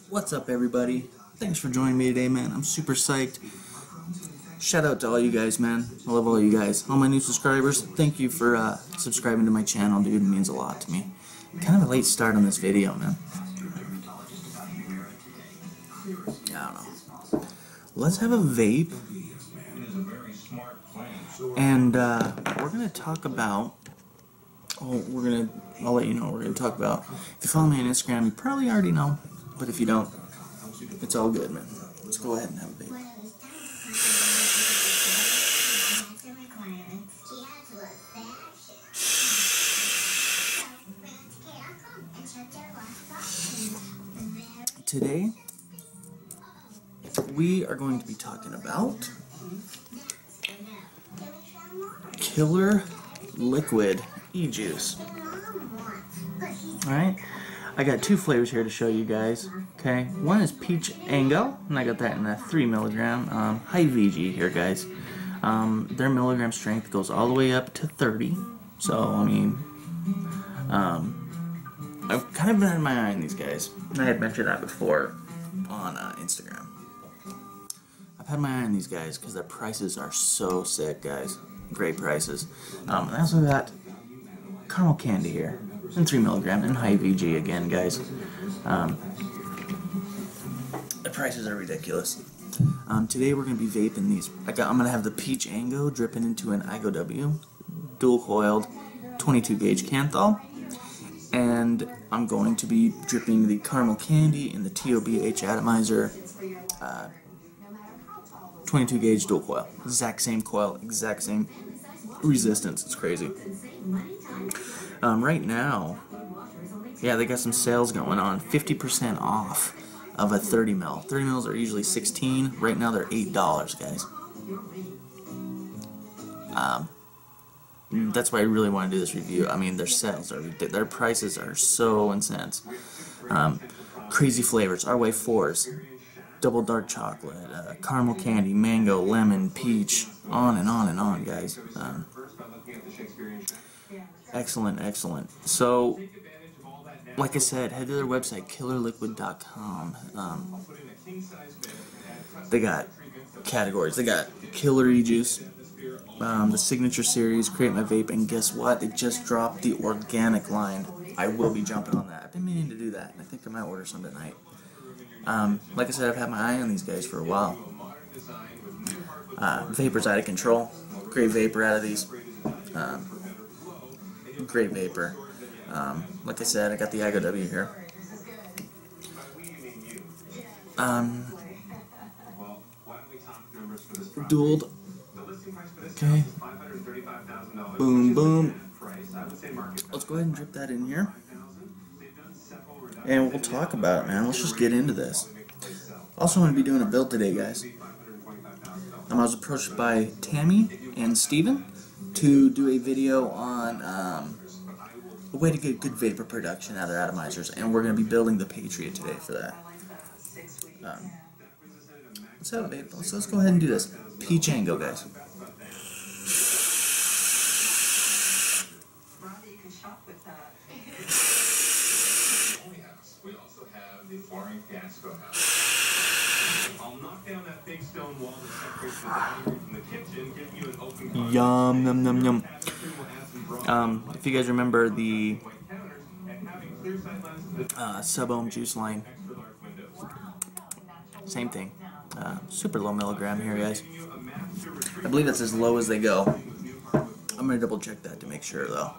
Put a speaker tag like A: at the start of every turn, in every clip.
A: What's up, everybody? Thanks for joining me today, man. I'm super psyched. Shout out to all you guys, man. I love all you guys. All my new subscribers, thank you for subscribing to my channel, dude. It means a lot to me. Kind of a late start on this video, man. I don't know. Let's have a vape. And we're going to talk about... I'll let you know what we're going to talk about. If you follow me on Instagram, you probably already know. But if you don't, it's all good, man. Let's go ahead and have a vape. Today, we are going to be talking about Killer Liquid e-juice. Alright, I got two flavors here to show you guys. Okay, one is Peach Ango, and I got that in a 3 milligram high VG here, guys. Their milligram strength goes all the way up to 30. So, I mean, I've kind of been had my eye on these guys. I had mentioned that before on Instagram. I've had my eye on these guys because their prices are so sick, guys. Great prices. I also got caramel candy here in 3 milligram and high VG again, guys. The prices are ridiculous. Today we're going to be vaping these. I'm going to have the Peach Ango dripping into an IGOW dual coiled 22 gauge Canthal. And I'm going to be dripping the caramel candy in the TOBH atomizer 22 gauge dual coil. Exact same coil, exact same resistance. It's crazy. Right now, yeah, they got some sales going on. 50% off of a 30 mil. 30 mils are usually $16. Right now they're $8, guys. That's why I really want to do this review. I mean, their sales are their prices are so intense. Crazy flavors: RY 4s, double dark chocolate, caramel candy, mango, lemon, peach, on and on and on, guys. Excellent, excellent. So, like I said, head to their website, killerliquid.com. They got categories. They got Killer E-Juice, the Signature Series, Create My Vape, and guess what? They just dropped the organic line. I will be jumping on that. I've been meaning to do that, and I think I might order some tonight. Like I said, I've had my eye on these guys for a while. Vapor's out of control. Great vapor out of these. Great vapor. Like I said, I got the IGOW here. Dualed. Okay. Boom, boom. Let's go ahead and drip that in here. And we'll talk about it, man. Let's just get into this. Also, I'm going to be doing a build today, guys. I was approached by Tammy and Steven to do a video on a way to get good vapor production out of their atomizers, and we're going to be building the Patriot today for that. Let's have a vape. Let's go ahead and do this. Peach Ango, guys. Yum, num, num, num. If you guys remember the sub-ohm juice line, same thing. Super low milligram here, guys. I believe that's as low as they go. I'm gonna double check that to make sure, though.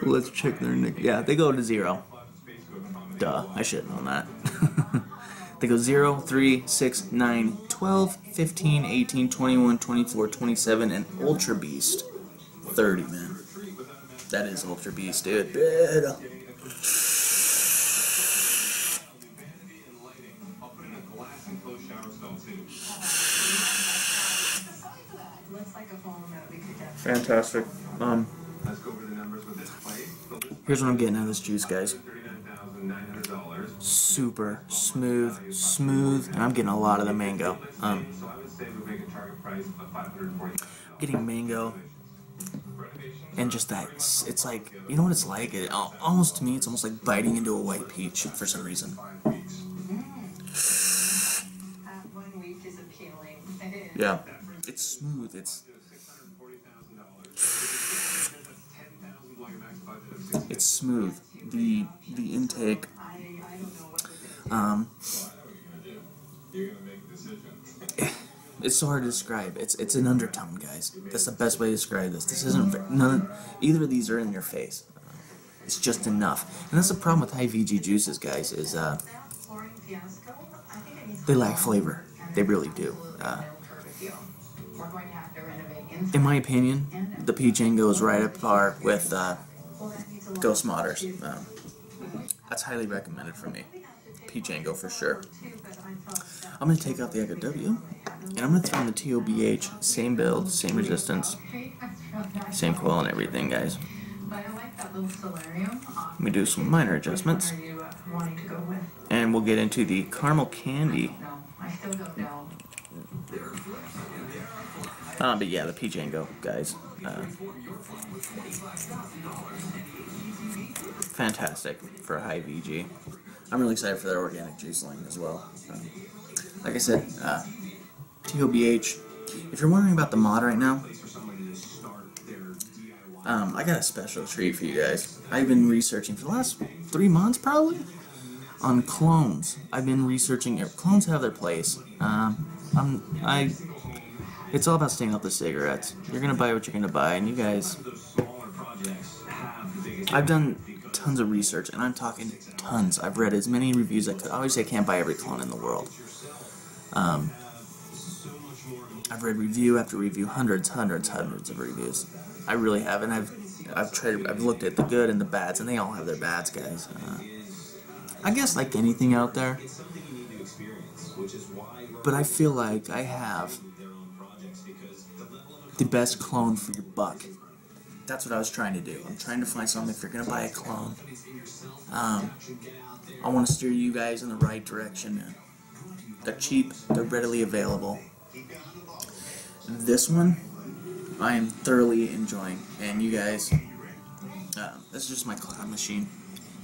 A: Let's check their nick. Yeah, they go to 0. Duh, I should have known that. They go 0, 3, 6, 9, 12, 15, 18, 21, 24, 27, and Ultra Beast 30, man. That is Ultra Beast, dude. Fantastic. Here's what I'm getting out of this juice, guys. Super smooth, and I'm getting a lot of the mango. Getting mango, And just that, it's like, you know what it's like? Almost to me, it's almost like biting into a white peach for some reason. Yeah, it's smooth. It's smooth. The intake. It's so hard to describe. It's an undertone, guys. That's the best way to describe this. This isn't either of these are in your face. It's just enough, and that's the problem with high VG juices, guys. Is they lack flavor. They really do. In my opinion, the Peachango is right up par with Ghost Modders. That's highly recommended for me. Peachango for sure. I'm going to take out the Echo W, and I'm going to throw in the TOBH, same build, same resistance, same coil and everything, guys. Let me do some minor adjustments, and we'll get into the Caramel Candy. But yeah, the Peachango, guys. Fantastic for a high VG. I'm really excited for their organic juice line as well. Like I said, TOBH. If you're wondering about the mod right now, I got a special treat for you guys. I've been researching for the last 3 months, probably, on clones. I've been researching. Clones have their place. It's all about staying off the cigarettes. You're gonna buy what you're gonna buy, and you guys. I've done tons of research, and I'm talking tons. I've read as many reviews as I could. Obviously, I can't buy every clone in the world. I've read review after review, hundreds of reviews. I really have, and I've looked at the good and the bads, and they all have their bads, guys. I guess like anything out there, but I feel like I have the best clone for your buck. That's what I was trying to do. I'm trying to find something if you're gonna buy a clone. I want to steer you guys in the right direction, man. They're cheap, they're readily available. This one, I am thoroughly enjoying, and you guys, this is just my cloud machine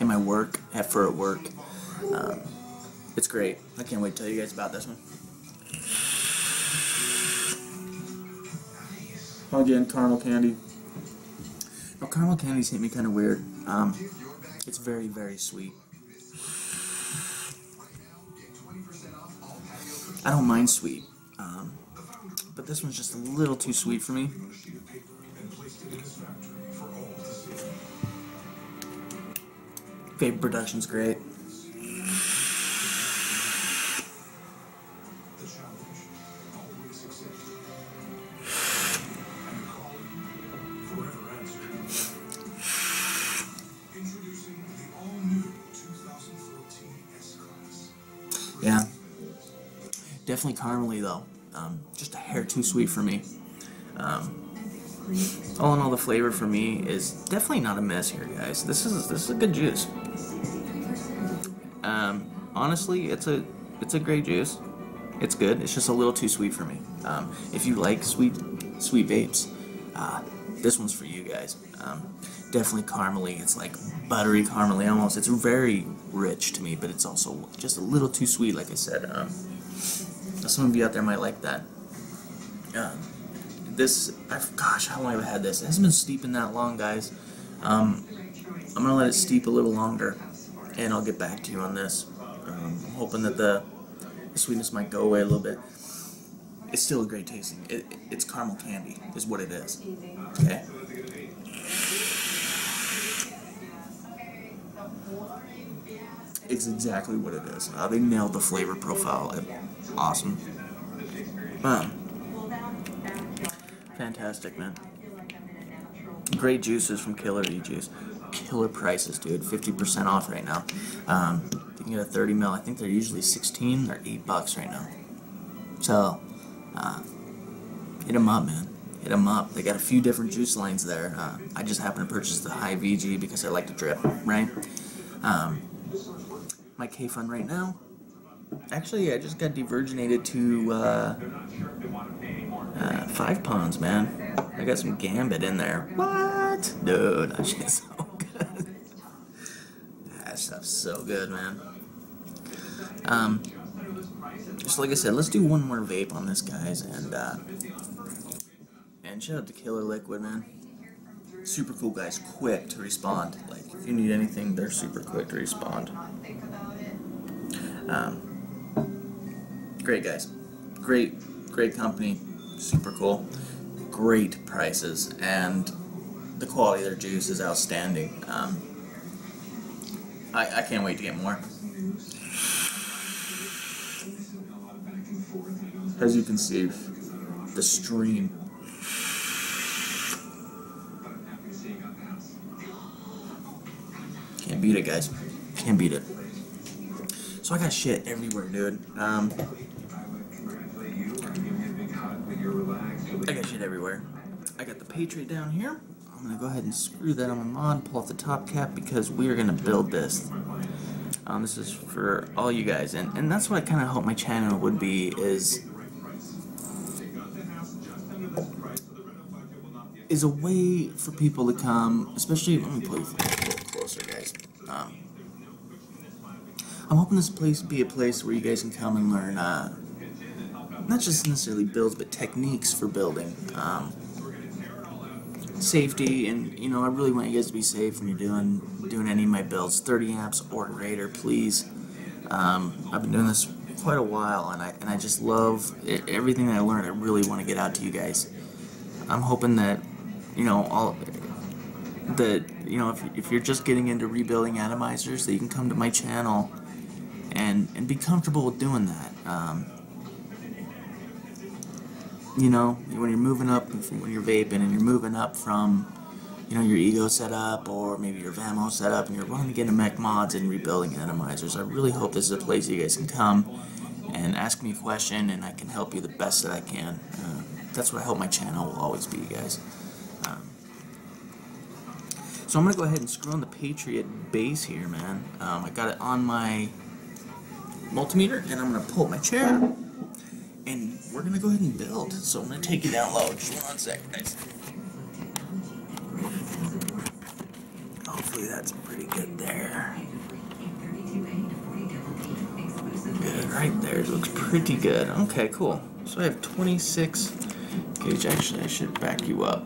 A: and my work, at work. It's great. I can't wait to tell you guys about this one. Again, caramel candy. Now, caramel candies hit me kind of weird. It's very, very sweet. I don't mind sweet, but this one's just a little too sweet for me. Vapor production's great. Yeah, definitely caramely though. Just a hair too sweet for me. All in all, the flavor for me is definitely not a miss here, guys. This is a good juice. Honestly, it's a great juice. It's good. It's just a little too sweet for me. If you like sweet vapes, this one's for you guys. Definitely caramely. It's like buttery caramely almost. It's very rich to me, but it's also just a little too sweet, like I said. Some of you out there might like that. Gosh, how long have I had this? It hasn't been steeping that long, guys. I'm gonna let it steep a little longer, and I'll get back to you on this. I'm hoping that the sweetness might go away a little bit. It's still a great tasting. It's caramel candy, is what it is. Okay. It's exactly what it is. They nailed the flavor profile. Awesome. Fantastic, man. Great juices from Killer E-Juice. Killer prices, dude. 50% off right now. You can get a 30 ml. I think they're usually 16. They're $8 right now. So, hit them up, man. Hit them up. They got a few different juice lines there. I just happen to purchase the high VG because I like to drip, right? My K-Fun right now. Actually, I just got diverginated to 5 pawns, man. I got some gambit in there. What? Dude, that shit's so good. That stuff's so good, man. Just like I said, let's do one more vape on this, guys, and shout out to Killer Liquid, man. Super cool guys, quick to respond. Like, if you need anything, they're super quick to respond. Great guys. Great company. Super cool. Great prices. And the quality of their juice is outstanding. I can't wait to get more. As you can see, the stream. Can't beat it, guys. Can't beat it. So I got shit everywhere, dude. I got shit everywhere. I got the Patriot down here. I'm gonna go ahead and screw that on my mod, pull off the top cap, because we are gonna build this. This is for all you guys, and that's what I kind of hope my channel would be, is a way for people to come, especially, let me play a little closer, guys. I'm hoping this place be a place where you guys can come and learn, not just necessarily builds, but techniques for building, safety, and you know, I really want you guys to be safe when you're doing any of my builds, 30 amps or greater, please. I've been doing this quite a while, and I just love everything that I learned. I really want to get out to you guys. I'm hoping that, you know, if you're just getting into rebuilding atomizers, that you can come to my channel and be comfortable with doing that. You know, when you're moving up, when you're vaping and you're moving up from, you know, your ego setup or maybe your Vamo setup, and you're running to get into mech mods and rebuilding atomizers, I really hope this is a place you guys can come and ask me a question, and I can help you the best that I can. That's what I hope my channel will always be, guys. So I'm going to go ahead and screw on the Patriot base here, man. I got it on my multimeter, and I'm going to pull up my chair, and we're going to go ahead and build. So I'm going to take you down low. Just 1 second, guys. Hopefully that's pretty good there. Good, right there. It looks pretty good. Okay, cool. So I have 26 gauge. Actually, I should back you up.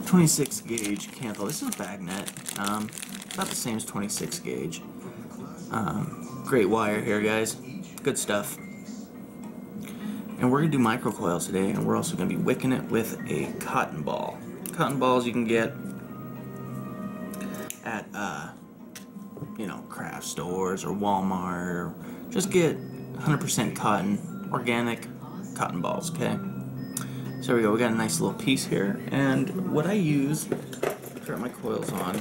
A: 26 gauge Canthal. This is a bagnet. About the same as 26 gauge. Great wire here, guys. Good stuff. And we're going to do microcoils today, and we're also going to be wicking it with a cotton ball. Cotton balls you can get at, you know, craft stores or Walmart, or just get 100% cotton, organic cotton balls, okay? So there we go, we got a nice little piece here, and what I use to put my coils on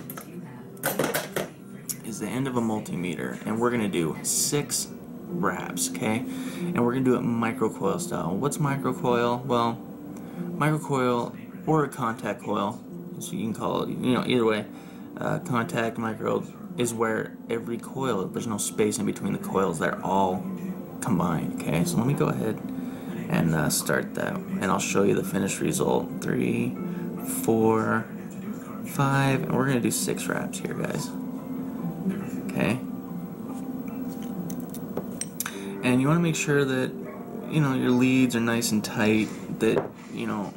A: is the end of a multimeter, and we're going to do 6 wraps, okay? And we're going to do it microcoil style. What's microcoil? Well, microcoil or a contact coil, so you can call it, you know, either way. Contact micro is where every coil, there's no space in between the coils, they're all combined, okay? So let me go ahead and start that, and I'll show you the finished result. 3, 4, 5, and we're going to do 6 wraps here, guys. Okay? And you want to make sure that, you know, your leads are nice and tight, that, you know,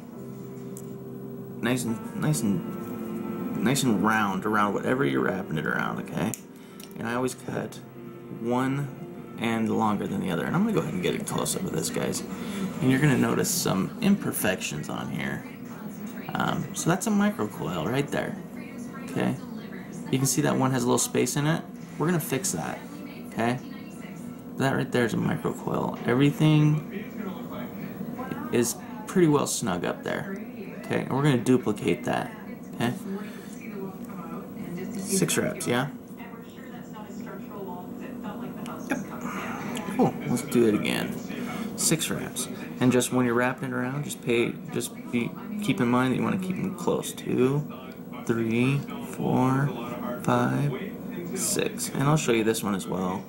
A: nice and round around whatever you're wrapping it around, okay? And I always cut one end longer than the other. And I'm going to go ahead and get a close-up of this, guys. And you're going to notice some imperfections on here. So that's a microcoil right there, okay? You can see that one has a little space in it. We're going to fix that, okay? That right there is a microcoil. Everything is pretty well snug up there, okay? And we're going to duplicate that, okay? 6 wraps, yeah? Yep. Cool. Let's do it again. 6 wraps. And just when you're wrapping it around, keep in mind that you want to keep them close. 2, 3, 4, 5, 6. And I'll show you this one as well.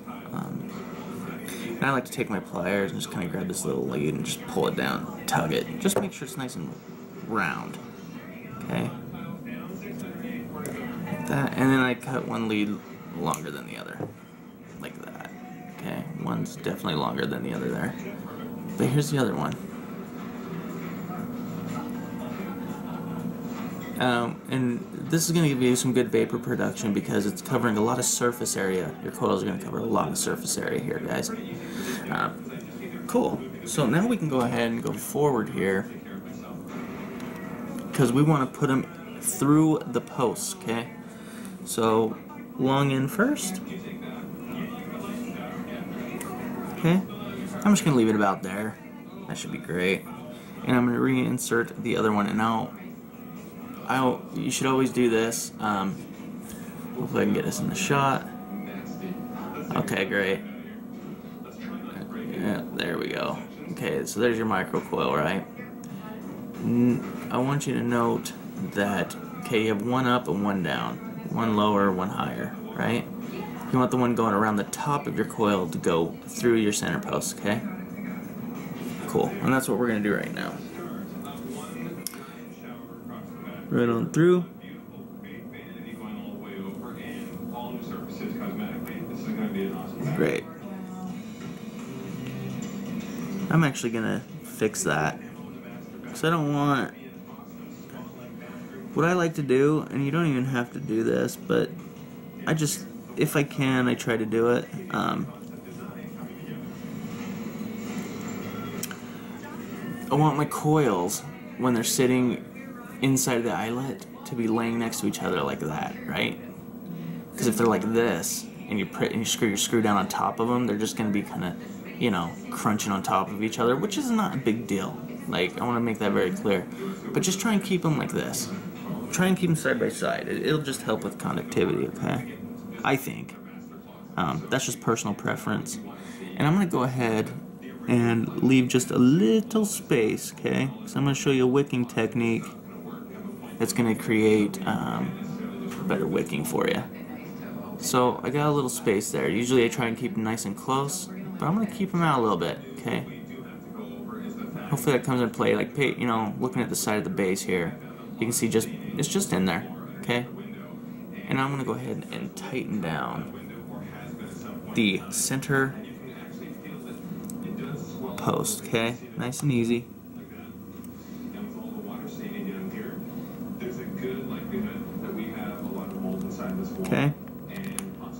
A: And I like to take my pliers and just kind of grab this little lead and just pull it down, tug it. Just make sure it's nice and round. Okay. Like that, and then I cut one lead longer than the other. Like that. Okay, one's definitely longer than the other there. But here's the other one. And this is going to give you some good vapor production because it's covering a lot of surface area. Your coils are going to cover a lot of surface area here, guys. Cool. So now we can go ahead and go forward here because we want to put them through the posts, okay? So long in first. Okay. I'm just going to leave it about there. That should be great. And I'm going to reinsert the other one, and you should always do this. Hopefully I can get this in the shot. Okay, great. Yeah, there we go. Okay, so there's your micro coil, right? I want you to note that, okay, you have one up and one down. One lower, one higher, right? You want the one going around the top of your coil to go through your center post, okay? Cool, and that's what we're going to do right now. Right on through. Great. I'm actually gonna fix that because I don't want. What I like to do, and you don't even have to do this, but I just, if I can, I try to do it. I want my coils when they're sitting inside of the eyelet to be laying next to each other like that, right? Because if they're like this and you screw your screw down on top of them, they're just going to be kind of, you know, crunching on top of each other, which is not a big deal. Like, I want to make that very clear. But just try and keep them like this. Try and keep them side by side. It'll just help with conductivity, okay? I think. That's just personal preference. And I'm going to go ahead and leave just a little space, okay? So I'm going to show you a wicking technique that's going to create better wicking for you. So I got a little space there. Usually I try and keep them nice and close, but I'm going to keep them out a little bit, okay? Hopefully that comes into play. Like, you know, looking at the side of the base here, you can see it's just in there, okay? And I'm going to go ahead and tighten down the center post, okay? Nice and easy. Okay.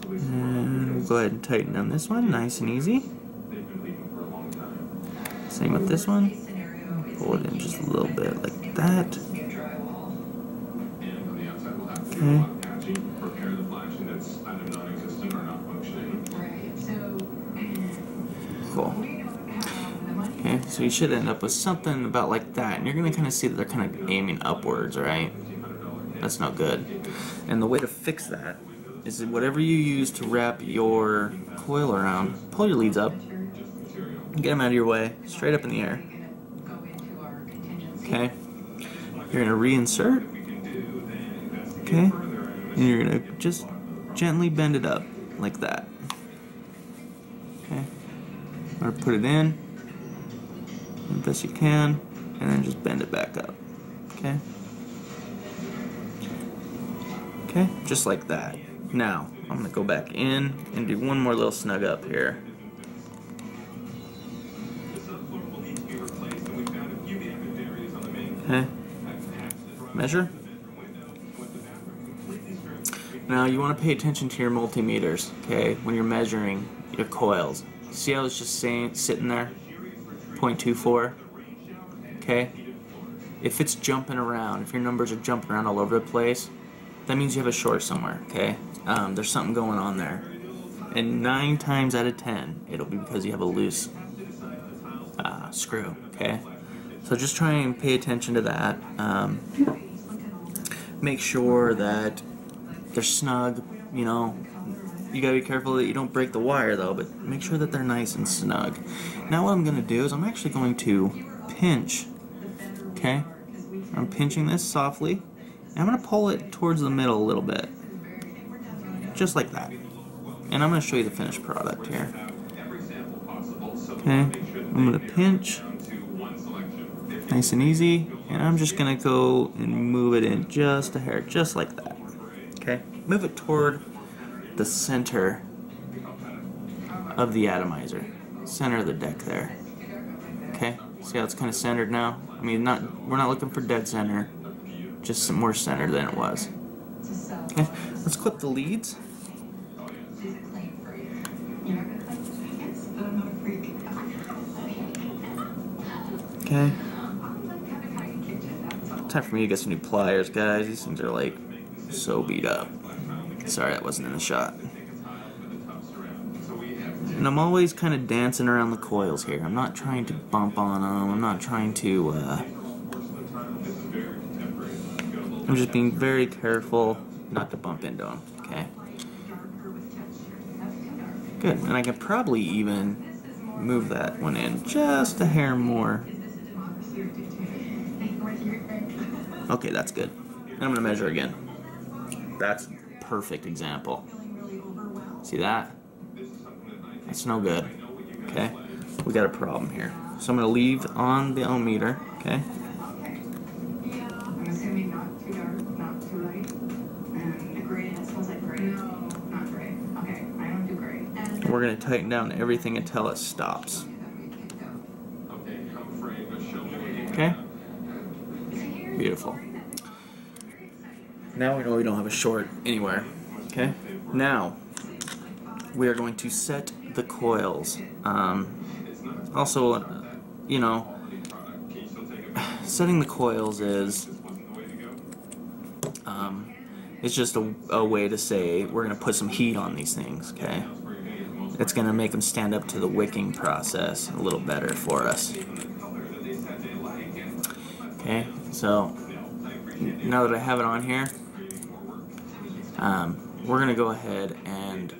A: And we'll go ahead and tighten down this one, nice and easy. Same with this one. Pull it in just a little bit like that. Okay. Cool. Okay, so you should end up with something about like that, and you're going to kind of see that they're kind of aiming upwards, right? That's not good. And the way to fix that is that whatever you use to wrap your coil around, pull your leads up, get them out of your way, straight up in the air. Okay? You're going to reinsert. Okay? And you're going to just gently bend it up like that. Okay? I'm going to put it in as best you can, and then just bend it back up. Okay? Okay, just like that. Now, I'm going to go back in and do one more little snug up here. Okay, measure. Now, you want to pay attention to your multimeters, okay, when you're measuring your coils. See how it's just sitting there? 0.24. Okay? If it's jumping around, if your numbers are jumping around all over the place, that means you have a short somewhere, okay? There's something going on there. And 9 times out of 10, it'll be because you have a loose screw, okay? So just try and pay attention to that. Make sure that they're snug, you know. You gotta be careful that you don't break the wire though, but make sure that they're nice and snug. Now what I'm gonna do is I'm actually going to pinch, okay? I'm pinching this softly. I'm going to pull it towards the middle a little bit, just like that. And I'm going to show you the finished product here. Okay, I'm going to pinch, nice and easy, and I'm just going to go and move it in just a hair, just like that. Okay, move it toward the center of the atomizer, center of the deck there. Okay, see how it's kind of centered now? I mean, we're not looking for dead center, just some more center than it was. Okay, let's clip the leads. Okay. Time for me to get some new pliers, guys. These things are like so beat up. Sorry, that wasn't in the shot. And I'm always kind of dancing around the coils here. I'm not trying to bump on them. I'm not trying to, I'm just being very careful not to bump into them, okay? Good, and I can probably even move that one in just a hair more. Okay, that's good. And I'm going to measure again. That's a perfect example. See that? That's no good. Okay? We got a problem here. So I'm going to leave on the ohm meter. Okay?
B: I'm assuming not too dark, not too light. And the gray, it smells like gray. No, not gray. Okay, I don't do gray.
A: And we're going to tighten down everything until it stops. Okay? Beautiful. Now we know we don't have a short anywhere. Okay? Now, we are going to set the coils. Also, you know, setting the coils is it's just a way to say we're going to put some heat on these things, okay? It's going to make them stand up to the wicking process a little better for us. Okay, so now that I have it on here, we're going to go ahead and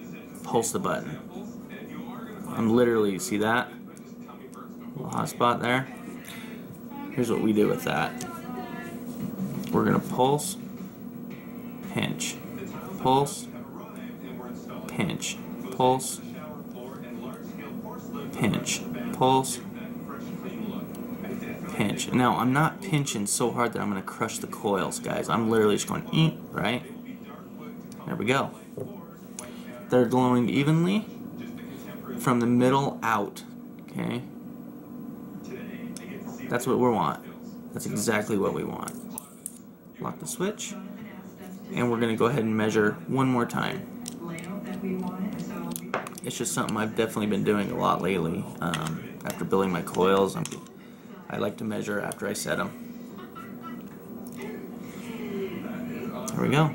A: pulse the button. I'm literally, see that? Little hot spot there. Here's what we do with that. We're going to pulse, pinch, pulse, pinch, pulse, pinch, pulse, pinch. Now, I'm not pinching so hard that I'm going to crush the coils, guys. I'm literally just going, eat, right? There we go. They're glowing evenly from the middle out, okay? That's what we want. That's exactly what we want. Lock the switch, and we're going to go ahead and measure one more time. It's just something I've definitely been doing a lot lately. After building my coils, I like to measure after I set them. There we go.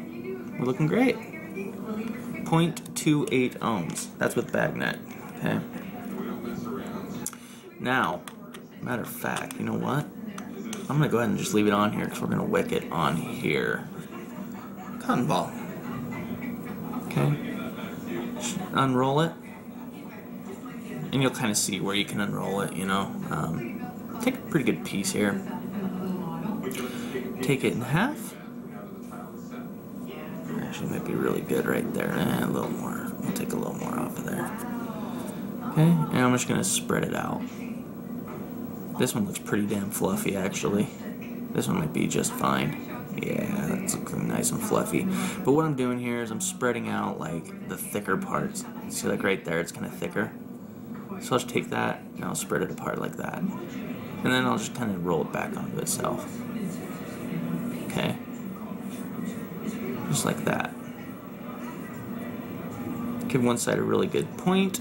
A: We're looking great. 0.28 ohms. That's with bagnet. Okay. Now, matter of fact, you know what? I'm going to go ahead and just leave it on here because we're going to wick it on here. Cotton ball. Okay. Just unroll it. And you'll kind of see where you can unroll it, you know. Take a pretty good piece here. Take it in half. Actually, might be really good right there. A little more. We'll take a little more off of there. Okay, and I'm just going to spread it out. This one looks pretty damn fluffy, actually. This one might be just fine. Yeah, that's looking nice and fluffy. But what I'm doing here is I'm spreading out, like, the thicker parts. See, like right there, it's kind of thicker. So I'll just take that, and I'll spread it apart like that. And then I'll just kind of roll it back onto itself. Okay? Just like that. Give one side a really good point.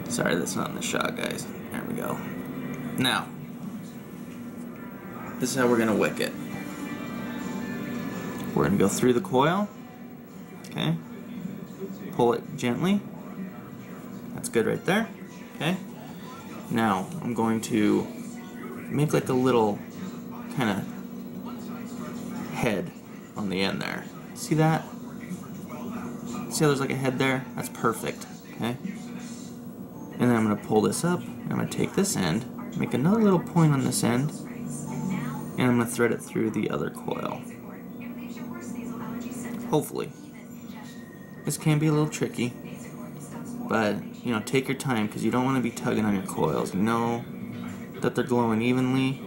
A: Sorry, that's not in the shot, guys. There we go. Now, this is how we're going to wick it. We're going to go through the coil. Okay? Pull it gently. That's good right there. Okay? Now, I'm going to make like a little kind of head on the end there. See that? See how there's like a head there? That's perfect. Okay? And then I'm going to pull this up, and I'm going to take this end, make another little point on this end, and I'm going to thread it through the other coil. Hopefully. This can be a little tricky. but you know, take your time because you don't want to be tugging on your coils. You know that they're glowing evenly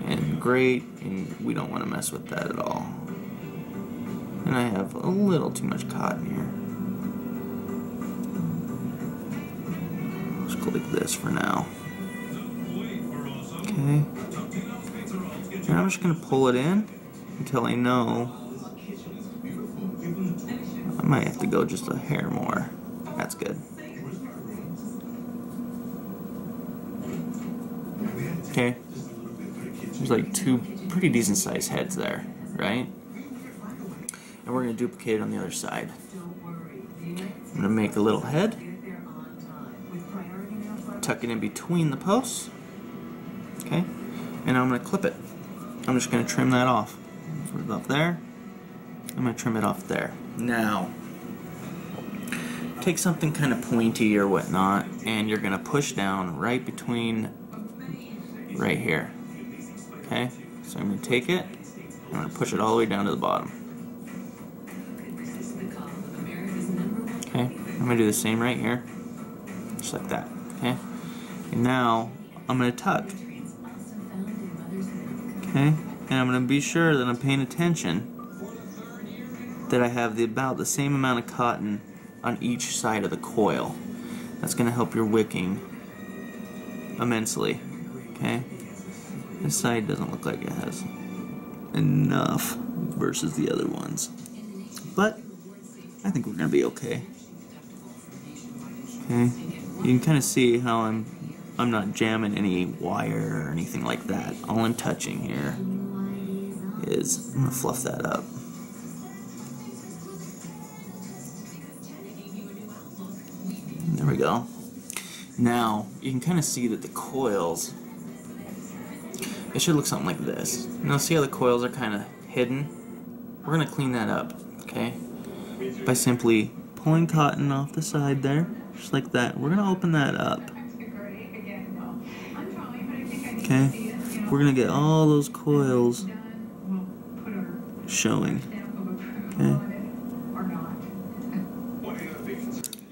A: and great, and we don't want to mess with that at all. And I have a little too much cotton here. Let's go like this for now. Okay. And I'm just going to pull it in until I know I might have to go just a hair more. That's good. Okay. There's like two pretty decent sized heads there, right? And we're going to duplicate it on the other side. I'm going to make a little head, tuck it in between the posts, okay, and I'm going to clip it. I'm just going to trim that off. Put it up there. I'm going to trim it off there. Now, take something kind of pointy or whatnot, and you're going to push down right between, right here. Okay, so I'm going to take it, I'm going to push it all the way down to the bottom. Okay, I'm going to do the same right here, just like that. Okay, and now I'm going to tuck. Okay, and I'm going to be sure that I'm paying attention that I have about the same amount of cotton on each side of the coil. That's going to help your wicking immensely. Okay, this side doesn't look like it has enough versus the other ones, but I think we're going to be okay. Okay, you can kind of see how I'm not jamming any wire or anything like that. All I'm touching here is, I'm going to fluff that up. There we go. Now, you can kind of see that the coils, it should look something like this. Now see how the coils are kind of hidden? We're going to clean that up, okay? By simply pulling cotton off the side there, just like that. We're going to open that up. Okay? We're going to get all those coils showing. Okay?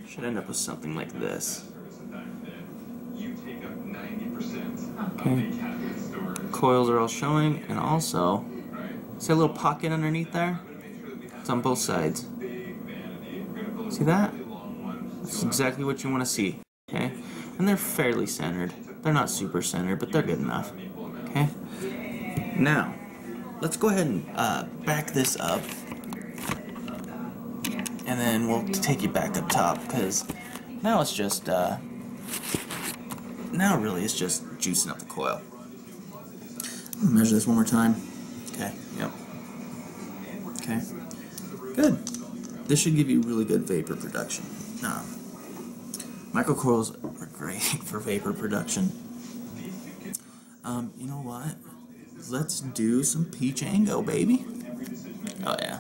A: Should end up with something like this. Okay. Coils are all showing, and also, see a little pocket underneath there? It's on both sides. See that? That's exactly what you want to see. Okay? And they're fairly centered. They're not super centered, but they're good enough. Okay? Now, let's go ahead and back this up. And then we'll take you back up top, because now it's just, now really it's just juicing up the coil. Measure this one more time. Okay, yep. Okay, good. This should give you really good vapor production. Microcoils are great for vapor production. You know what? Let's do some Peachango, baby. Oh yeah.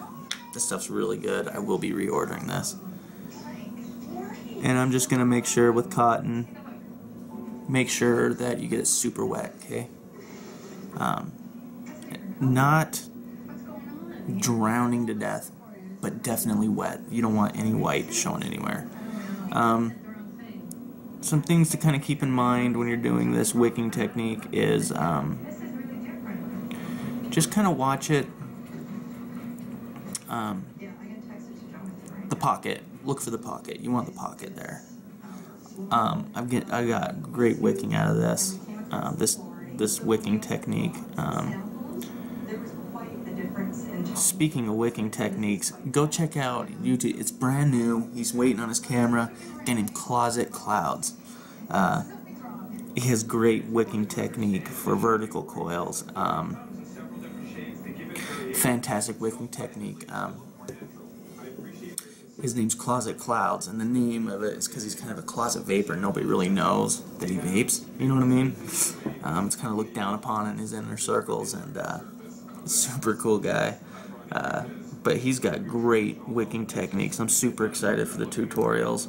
A: This stuff's really good. I will be reordering this. And I'm just going to make sure with cotton, make sure that you get it super wet, okay? Not drowning to death, but definitely wet. You don't want any white showing anywhere. Some things to kind of keep in mind when you're doing this wicking technique is just kind of watch it. The pocket. Look for the pocket. You want the pocket there. I got great wicking out of this. This wicking technique. Speaking of wicking techniques, go check out YouTube. It's brand new. He's waiting on his camera. A guy named Closet Clouds. He has great wicking technique for vertical coils. Fantastic wicking technique. His name's Closet Clouds, and the name of it is because he's kind of a closet vapor. Nobody really knows that he vapes. You know what I mean? It's kind of looked down upon in his inner circles, and super cool guy. But he's got great wicking techniques. I'm super excited for the tutorials.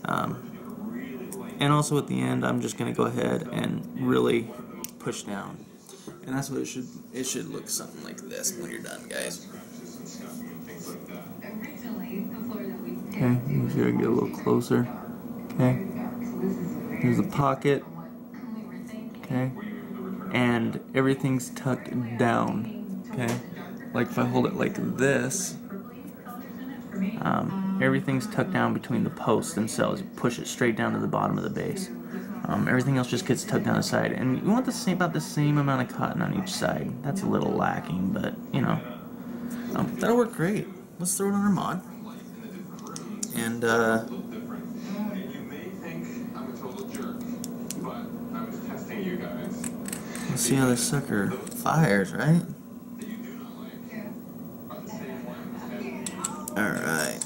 A: And also at the end, I'm just going to go ahead and really push down. And that's what it should look something like this when you're done, guys. Okay, make sure I get a little closer. Okay. There's a pocket. Okay. And everything's tucked down. Okay. Like if I hold it like this, everything's tucked down between the posts themselves. You push it straight down to the bottom of the base. Everything else just gets tucked down the side. And you want about the same amount of cotton on each side. That's a little lacking, but you know. That'll work great. Let's throw it on our mod. And let's see how this sucker fires, right? Alright.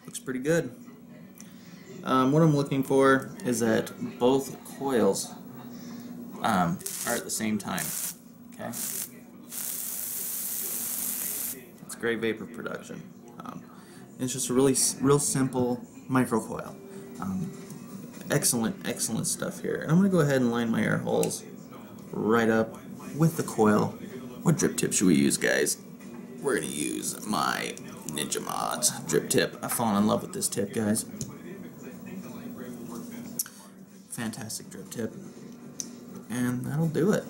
A: Looks pretty good. What I'm looking for is that both coils are at the same time. Okay? It's great vapor production. It's just a real simple microcoil. Excellent stuff here. And I'm going to go ahead and line my air holes right up with the coil. What drip tip should we use, guys? We're going to use my Ninja Mods drip tip. I've fallen in love with this tip, guys. Fantastic drip tip. And that'll do it.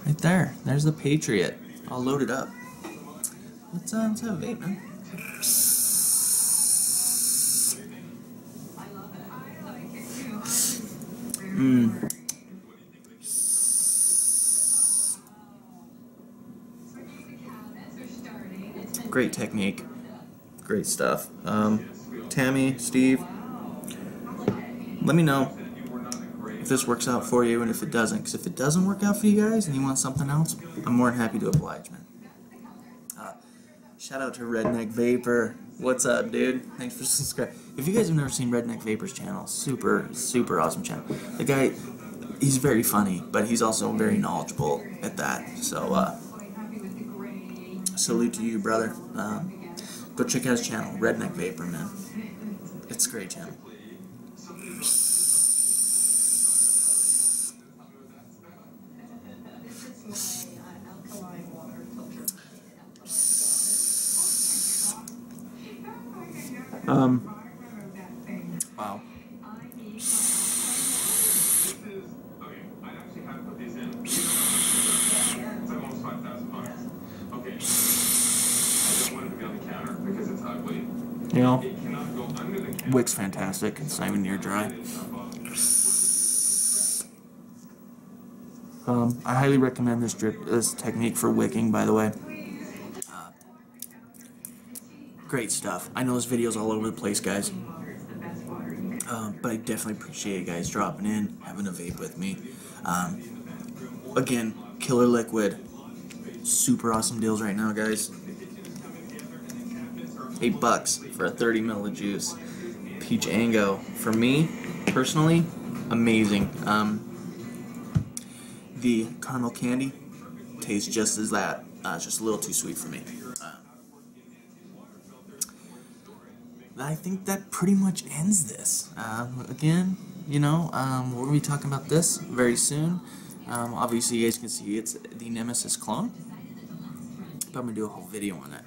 A: Right there. There's the Patriot. All loaded up. Let's have a vape, man. Great technique. Great stuff. Tammy, Steve, let me know if this works out for you and if it doesn't. Because if it doesn't work out for you guys and you want something else, I'm more than happy to oblige, man. Shout out to Redneck Vapor. What's up, dude? Thanks for subscribing. If you guys have never seen Redneck Vapor's channel, super awesome channel. The guy, he's very funny, but he's also very knowledgeable at that. So, salute to you, brother. Go check out his channel, Redneck Vapor, man. It's a great channel. Wow. You know, wick's fantastic. It's not even near dry. I highly recommend this technique for wicking, by the way. Great stuff. I know this video's all over the place, guys. But I definitely appreciate you guys dropping in, having a vape with me. Again, killer liquid. Super awesome deals right now, guys. $8 for a 30 ml of juice. Peach Ango. For me, personally, amazing. The caramel candy tastes just as that. It's just a little too sweet for me. I think that pretty much ends this. Again, you know, we're going to be talking about this very soon. Obviously, you guys can see it's the Nemesis clone. But I'm going to do a whole video on it.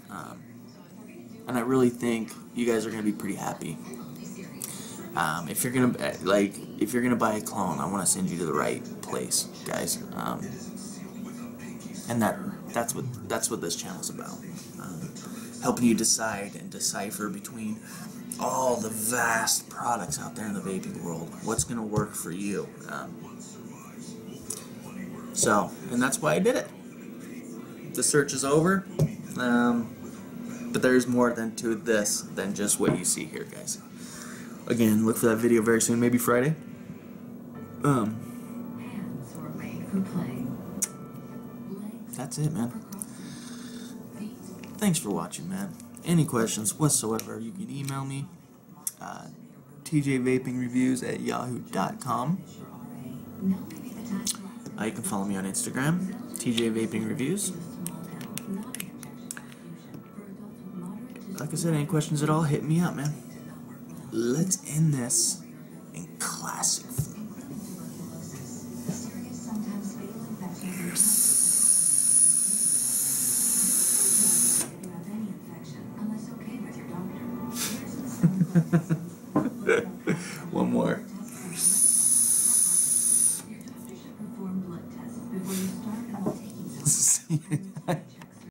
A: And I really think you guys are going to be pretty happy. If you're gonna buy a clone, I want to send you to the right place, guys. And that's what this channel's about. Helping you decide and decipher between all the vast products out there in the vaping world. What's gonna work for you? And that's why I did it. The search is over. But there's more to this than just what you see here, guys. Again, look for that video very soon, maybe Friday. That's it, man. Thanks for watching, man. Any questions whatsoever, you can email me. tjvapingreviews@yahoo.com. You can follow me on Instagram, tjvapingreviews. Like I said, any questions at all, hit me up, man. Let's end this in classic form. One more.
B: Your doctor should perform blood tests before you start and will take you